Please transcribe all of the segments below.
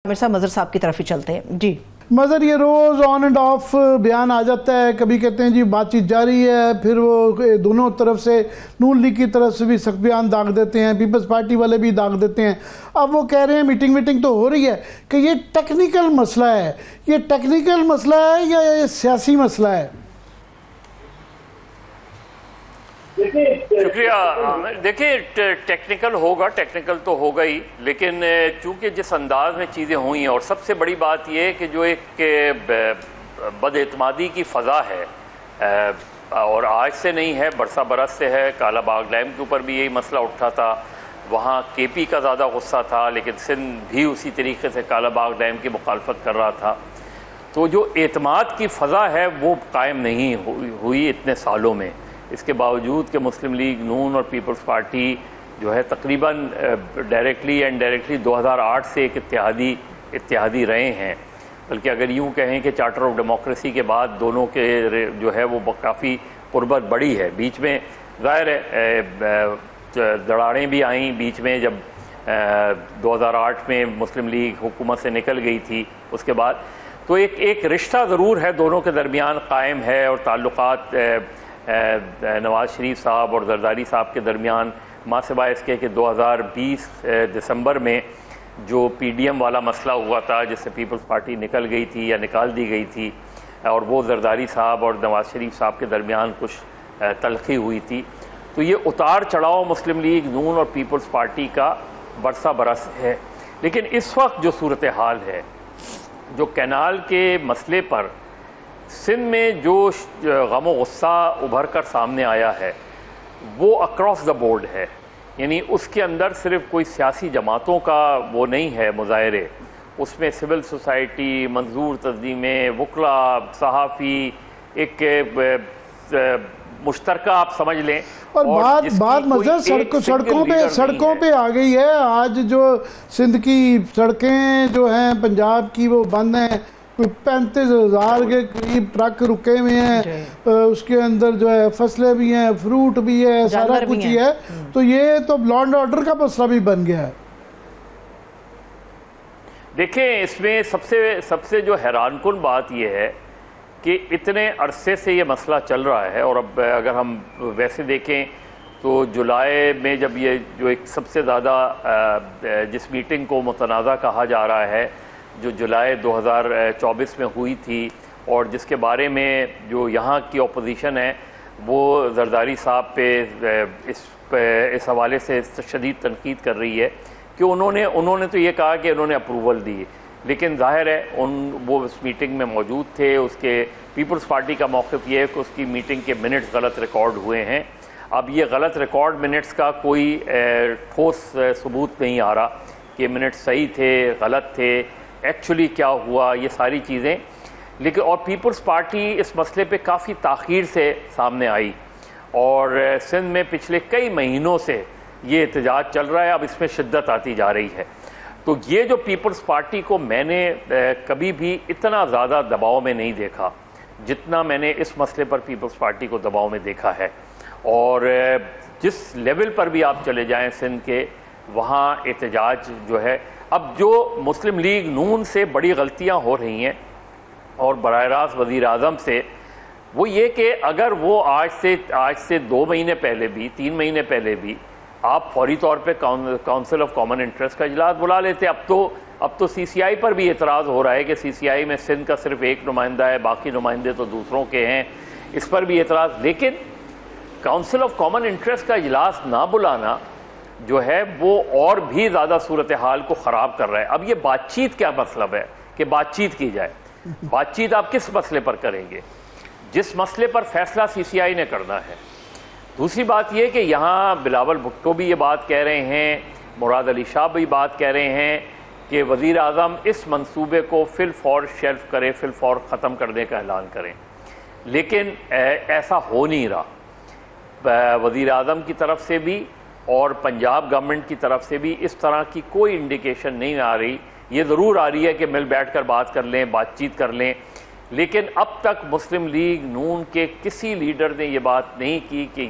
مظہر صاحب کی طرف ہی چلتے ہیں. جی مظہر، یہ روز آن اینڈ آف بیان آ جاتا ہے، کبھی کہتے ہیں جی بات چیت جاری ہے، پھر وہ دونوں طرف سے نون لیگ کی طرف سے بھی سخت بیان داغ دیتے ہیں، پیپلز پارٹی والے بھی داغ دیتے ہیں. اب وہ کہہ رہے ہیں میٹنگ تو ہو رہی ہے کہ یہ ٹیکنیکل مسئلہ ہے. یہ ٹیکنیکل مسئلہ ہے یا یہ سیاسی مسئلہ ہے؟ شکریہ. دیکھیں، ٹیکنیکل ہوگا، ٹیکنیکل تو ہوگا ہی، لیکن چونکہ جس انداز میں چیزیں ہوئی ہیں، اور سب سے بڑی بات یہ ہے کہ جو ایک بد اعتمادی کی فضا ہے، اور آج سے نہیں ہے، برسہ برس سے ہے. کالا باغ ڈیم کے اوپر بھی یہی مسئلہ اٹھا تھا، وہاں کے پی کا زیادہ غصہ تھا، لیکن سندھ بھی اسی طریقے سے کالا باغ ڈیم کی مخالفت کر رہا تھا. تو جو اعتماد کی فضا ہے وہ قائم نہیں ہوئی اتنے سالوں میں. اس کے باوجود کہ مسلم لیگ نون اور پیپلز پارٹی جو ہے تقریباً ڈائریکٹلی اینڈ ڈائریکٹلی 2008 سے ایک اتحادی رہے ہیں. بلکہ اگر یوں کہیں کہ چارٹر آف ڈیموکریسی کے بعد دونوں کے جو ہے وہ کافی قربت بڑی ہے. بیچ میں ظاہر ہے دراڑیں بھی آئیں بیچ میں، جب 2008 میں مسلم لیگ حکومت سے نکل گئی تھی. اس کے بعد تو ایک رشتہ ضرور ہے دونوں کے درمیان قائم ہے، اور تعلقات نواز شریف صاحب اور زرداری صاحب کے درمیان ماں سوائے اس کے کہ 2020 دسمبر میں جو پی ڈی ایم والا مسئلہ ہوا تھا، جس سے پیپلز پارٹی نکل گئی تھی یا نکال دی گئی تھی، اور وہ زرداری صاحب اور نواز شریف صاحب کے درمیان کچھ تلخی ہوئی تھی. تو یہ اتار چڑھاؤ مسلم لیگ نون اور پیپلز پارٹی کا برسہ برس ہے. لیکن اس وقت جو صورتحال ہے، جو کینال کے مسئلے پر سندھ میں جو غم و غصہ ابھر کر سامنے آیا ہے، وہ اکراس دا بورڈ ہے. یعنی اس کے اندر صرف کوئی سیاسی جماعتوں کا وہ نہیں ہے مظاہرے، اس میں سول سوسائٹی، منظور تنظیمیں، وکلاء، صحافی، ایک مشترکہ آپ سمجھ لیں. اور بات مظہر سڑکوں پہ آ گئی ہے. آج جو سندھ کی سڑکیں جو ہیں پنجاب کی وہ بند ہیں، 35,000 کے قریب ٹرک رکے ہوئے ہیں. اس کے اندر جو ہے فصلیں بھی ہیں، فروٹ بھی ہے، سارا کچھ ہی ہے. تو یہ تو لا اینڈ آرڈر کا مسئلہ بھی بن گیا ہے. دیکھیں، اس میں سب سے جو حیران کن بات یہ ہے کہ اتنے عرصے سے یہ مسئلہ چل رہا ہے. اور اب اگر ہم ویسے دیکھیں تو جولائی میں جب یہ جو ایک سب سے زیادہ جس میٹنگ کو متنازع کہا جا رہا ہے، جو جولائی 2024 میں ہوئی تھی، اور جس کے بارے میں جو یہاں کی اپوزیشن ہے وہ زرداری صاحب پہ اس حوالے سے شدید تنقید کر رہی ہے کہ انہوں نے تو یہ کہا کہ انہوں نے اپروول دی، لیکن ظاہر ہے وہ اس میٹنگ میں موجود تھے. اس کے پیپلز پارٹی کا موقف یہ ہے کہ اس کی میٹنگ کے منٹس غلط ریکارڈ ہوئے ہیں. اب یہ غلط ریکارڈ منٹس کا کوئی ٹھوس ثبوت نہیں آ رہا کہ منٹس صحیح تھے، غلط تھے، ایکچولی کیا ہوا، یہ ساری چیزیں. لیکن اور پیپلز پارٹی اس مسئلے پہ کافی تاخیر سے سامنے آئی، اور سندھ میں پچھلے کئی مہینوں سے یہ احتجاج چل رہا ہے. اب اس میں شدت آتی جا رہی ہے. تو یہ جو پیپلز پارٹی کو میں نے کبھی بھی اتنا زیادہ دباؤ میں نہیں دیکھا جتنا میں نے اس مسئلے پر پیپلز پارٹی کو دباؤ میں دیکھا ہے. اور جس لیول پر بھی آپ چلے جائیں سندھ کے، وہاں احتجاج جو ہے، اب جو مسلم لیگ نون سے بڑی غلطیاں ہو رہی ہیں اور براہ راست وزیر اعظم سے، وہ یہ کہ اگر وہ آج سے 2 مہینے پہلے بھی 3 مہینے پہلے بھی آپ فوری طور پہ کونسل آف کامن انٹرسٹ کا اجلاس بلا لیتے. اب تو سی سی آئی پر بھی اعتراض ہو رہا ہے کہ سی سی آئی میں سندھ کا صرف ایک نمائندہ ہے، باقی نمائندے تو دوسروں کے ہیں. اس پر بھی اعتراض. لیکن کونسل آف کامن انٹرسٹ کا اجلاس نہ بلانا جو ہے وہ اور بھی زیادہ صورتحال کو خراب کر رہا ہے. اب یہ بات چیت کیا مطلب ہے کہ بات چیت کی جائے؟ بات چیت آپ کس مسئلے پر کریں گے؟ جس مسئلے پر فیصلہ سی سی آئی نے کرنا ہے. دوسری بات یہ کہ یہاں بلاول بھٹو بھی یہ بات کہہ رہے ہیں، مراد علی شاہ بھی بات کہہ رہے ہیں کہ وزیر اعظم اس منصوبے کو فی الفور شیلف کرے، فی الفور ختم کرنے کا اعلان کریں. لیکن ایسا ہو نہیں رہا. وزیر اعظم کی طرف سے بھی اور پنجاب گورنمنٹ کی طرف سے بھی اس طرح کی کوئی انڈیکیشن نہیں آ رہی. یہ ضرور آ رہی ہے کہ مل بیٹھ کر بات کر لیں، بات چیت کر لیں، لیکن اب تک مسلم لیگ نون کے کسی لیڈر نے یہ بات نہیں کی کہ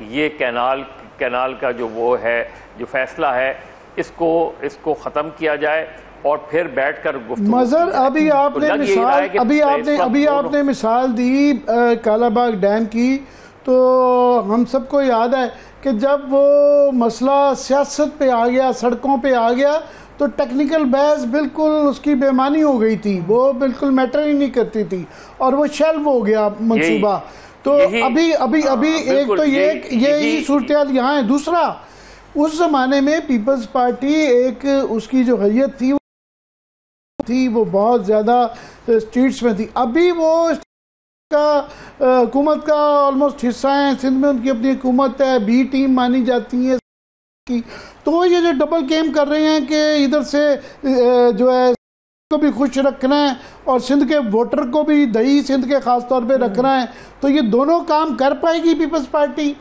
یہ کینال کا جو وہ ہے، جو فیصلہ ہے، اس کو ختم کیا جائے اور پھر بیٹھ کر گفتگو. مظہر ابھی آپ نے مثال دی کالا باغ ڈیم کی، تو ہم سب کو یاد ہے کہ جب وہ مسئلہ سیاست پہ آ گیا، سڑکوں پہ آ گیا، تو ٹیکنیکل بحث بالکل اس کی بے معنی ہو گئی تھی، وہ بالکل میٹر ہی نہیں کرتی تھی اور وہ شیلو ہو گیا منصوبہ. تو ابھی ایک تو یہی صورتحال یہاں ہے. دوسرا، اس زمانے میں پیپلز پارٹی ایک اس کی جو حیت تھی وہ بہت زیادہ اسٹریٹس میں تھی. ابھی وہ حکومت کا آلموسٹ حصہ ہیں، سندھ میں ان کی اپنی حکومت ہے، بی ٹیم مانی جاتی ہے. تو یہ جو ڈبل گیم کر رہے ہیں کہ ادھر سے جو ہے کو بھی خوش رکھنا ہے اور سندھ کے ووٹر کو بھی دہی سندھ کے خاص طور پہ رکھنا ہے، تو یہ دونوں کام کر پائے گی پیپلز پارٹی؟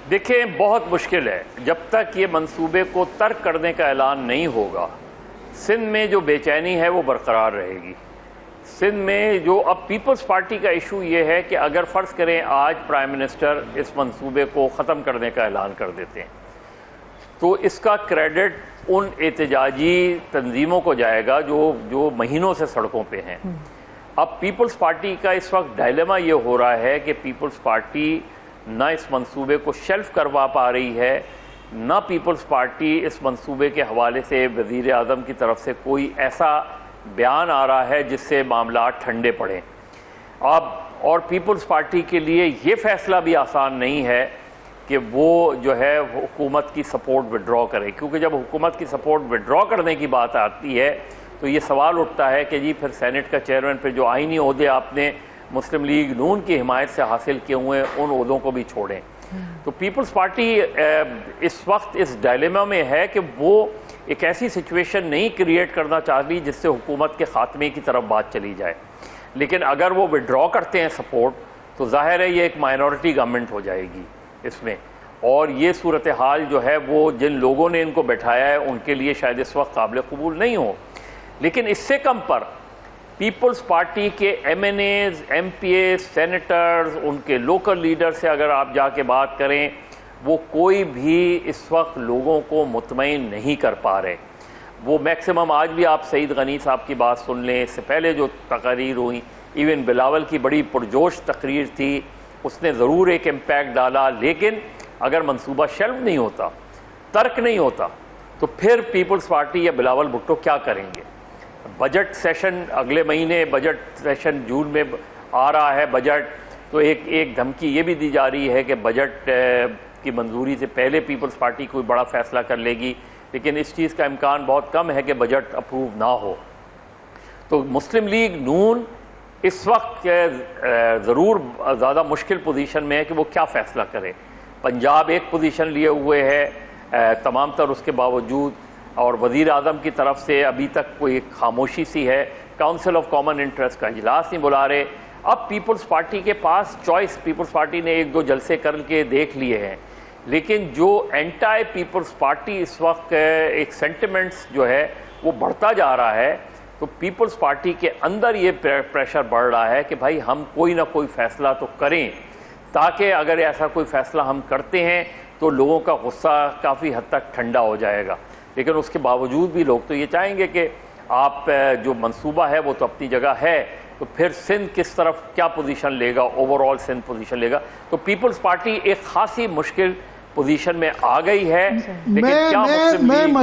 دیکھیں بہت مشکل ہے. جب تک یہ منصوبے کو ترک کرنے کا اعلان نہیں ہوگا، سندھ میں جو بے چینی ہے وہ برقرار رہے گی. سندھ میں جو اب پیپلز پارٹی کا ایشو یہ ہے کہ اگر فرض کریں آج پرائم منسٹر اس منصوبے کو ختم کرنے کا اعلان کر دیتے ہیں تو اس کا کریڈٹ ان احتجاجی تنظیموں کو جائے گا جو مہینوں سے سڑکوں پہ ہیں. اب پیپلز پارٹی کا اس وقت ڈائلیما یہ ہو رہا ہے کہ پیپلز پارٹی نہ اس منصوبے کو شیلف کروا پا رہی ہے، نہ پیپلز پارٹی اس منصوبے کے حوالے سے وزیر اعظم کی طرف سے کوئی ایسا بیان آ رہا ہے جس سے معاملات ٹھنڈے پڑیں. اب اور پیپلز پارٹی کے لیے یہ فیصلہ بھی آسان نہیں ہے کہ وہ جو ہے حکومت کی سپورٹ وڈرا کرے، کیونکہ جب حکومت کی سپورٹ وڈرا کرنے کی بات آتی ہے تو یہ سوال اٹھتا ہے کہ جی پھر سینٹ کا چیئرمین پہ جو آئینی عہدے آپ نے مسلم لیگ نون کی حمایت سے حاصل کیے ہوئے ان عہدوں کو بھی چھوڑیں. تو پیپلز پارٹی اس وقت اس ڈائلیما میں ہے کہ وہ ایک ایسی سچویشن نہیں کریٹ کرنا چاہتی جس سے حکومت کے خاتمے کی طرف بات چلی جائے. لیکن اگر وہ وڈرا کرتے ہیں سپورٹ تو ظاہر ہے یہ ایک مائنورٹی گورنمنٹ ہو جائے گی اس میں، اور یہ صورتحال جو ہے وہ جن لوگوں نے ان کو بٹھایا ہے ان کے لیے شاید اس وقت قابل قبول نہیں ہو. لیکن اس سے کم پر پیپلز پارٹی کے M N As, M P As, senators, ان کے لوکل لیڈر سے اگر آپ جا کے بات کریں، وہ کوئی بھی اس وقت لوگوں کو مطمئن نہیں کر پا رہے. وہ میکسیمم آج بھی آپ سعید غنی صاحب کی بات سن لیں، اس سے پہلے جو تقاریر ہوئیں، ایون بلاول کی بڑی پرجوش تقریر تھی، اس نے ضرور ایک امپیکٹ ڈالا. لیکن اگر منصوبہ شیلف نہیں ہوتا، ترک نہیں ہوتا، تو پھر پیپلز پارٹی یا بلاول بھٹو کیا کریں گے؟ بجٹ سیشن اگلے مہینے، بجٹ سیشن جون میں آ رہا ہے بجٹ، تو ایک دھمکی یہ بھی دی جا رہی ہے کہ بجٹ کی منظوری سے پہلے پیپلز پارٹی کوئی بڑا فیصلہ کر لے گی. لیکن اس چیز کا امکان بہت کم ہے کہ بجٹ اپروو نہ ہو. تو مسلم لیگ نون اس وقت ضرور زیادہ مشکل پوزیشن میں ہے کہ وہ کیا فیصلہ کرے. پنجاب ایک پوزیشن لیے ہوئے ہے تمام تر، اس کے باوجود اور وزیر اعظم کی طرف سے ابھی تک کوئی خاموشی سی ہے. کاؤنسل آف کامن انٹرسٹ کا اجلاس نہیں بلا رہے. اب پیپلز پارٹی کے پاس چوائس، پیپلز پارٹی نے ایک دو جلسے کر کے دیکھ لیے ہیں، لیکن جو اینٹائی پیپلز پارٹی اس وقت ایک سینٹیمنٹس جو ہے وہ بڑھتا جا رہا ہے. تو پیپلز پارٹی کے اندر یہ پریشر بڑھ رہا ہے کہ بھائی ہم کوئی نہ کوئی فیصلہ تو کریں، تاکہ اگر ایسا کوئی فیصلہ ہم کرتے ہیں تو لوگوں کا غصہ کافی حد تک ٹھنڈا ہو جائے گا. لیکن اس کے باوجود بھی لوگ تو یہ چاہیں گے کہ آپ جو منصوبہ ہے وہ تو اپنی جگہ ہے، تو پھر سندھ کس طرف کیا پوزیشن لے گا، اوور آل سندھ پوزیشن لے گا. تو پیپلز پارٹی ایک خاصی مشکل پوزیشن میں آ گئی ہے. لیکن کیا مسلم لیگ